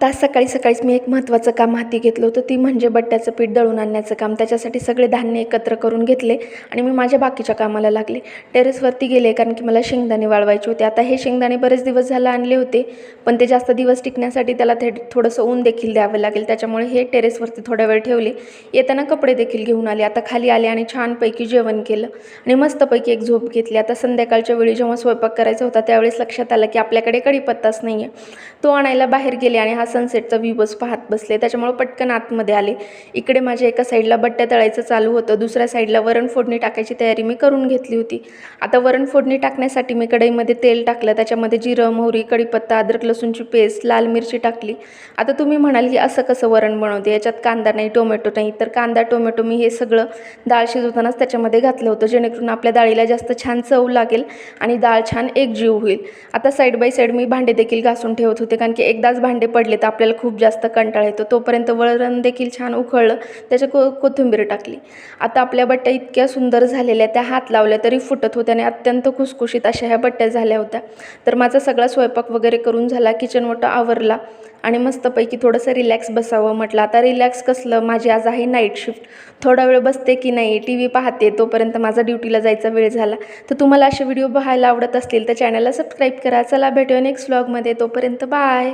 आता सकाळी सकाळीच मी एक महत्त्वाचं काम हाती घेतलं होतं, ती म्हणजे बट्ट्याचं पीठ दळून आणण्याचं काम. त्याच्यासाठी सगळे धान्य एकत्र करून घेतले आणि मी माझ्या बाकीच्या कामाला लागले. टेरेसवरती गेले कारण की मला शेंगदाणे वाळवायचे होते. आता हे शेंगदाणे बरेच दिवस झाले आणले होते, पण ते जास्त दिवस टिकण्यासाठी त्याला थोडंसं ऊन देखील द्यावं लागेल. त्याच्यामुळे हे टेरेसवरती थोडा वेळ ठेवले. येताना कपडे देखील घेऊन आले. आता खाली आले आणि छानपैकी जेवण केलं आणि मस्तपैकी एक झोप घेतली. आता संध्याकाळच्या वेळी जेव्हा स्वयंपाक करायचा होता त्यावेळेस लक्षात आलं की आपल्याकडे कढीपत्ताच नाही आहे. तो आणायला बाहेर गेले आणि हा सनसेटचा व्ह्यूच पाहत बसले. त्याच्यामुळे पटकन आतमध्ये आले. इकडे माझ्या एका साईडला बट्ट्या तळायचं चालू होतं, दुसऱ्या साईडला वरण फोडणी टाकायची तयारी मी करून घेतली होती. आता वरण फोडणी टाकण्यासाठी मी कढईमध्ये तेल टाकलं, त्याच्यामध्ये जिरं, मोहरी, कढीपत्ता, अद्रक लसूणची पेस्ट, लाल मिरची टाकली. आता तुम्ही म्हणाल की असं कसं वरण बनवते, याच्यात कांदा नाही, टोमॅटो नाही. तर कांदा टोमॅटो मी हे सगळं डाळ शिजवतानाच त्याच्यामध्ये घातलं होतं, जेणेकरून आपल्या डाळीला जास्त छान चव लागेल आणि डाळ छान एकजीव होईल. आता साईड बाय साईड मी भांडे देखील घासून ठेवत होते, कारण की एकदाच भांडे पडले तर आपल्याला खूप जास्त कंटाळा येतो. तोपर्यंत वरण देखील छान उकळलं, त्याच्यात कोथिंबीर टाकली. आता आपल्या बट्ट्या इतक्या सुंदर झालेल्या, त्या हात लावल्या तरी फुटत होत्या आणि अत्यंत खुसखुशीत अशा ह्या बट्ट्या झाल्या होत्या. तर माझा सगळा स्वयंपाक वगैरे करून झाला, किचन ओटा आवरला आणि मस्तपैकी थोडंसं रिलॅक्स बसावं म्हटलं. आता रिलॅक्स कसलं, माझी आज आहे नाईट शिफ्ट. थोडा वेळ बसते की नाही, टी व्ही पाहते, तोपर्यंत माझा ड्युटीला जायचा वेळ झाला. तर तुम्हाला असे व्हिडिओ पाहायला आवडत असतील तर चॅनलला सबस्क्राईब करा. चला भेटूया नेक्स्ट व्लॉगमध्ये, तोपर्यंत बाय.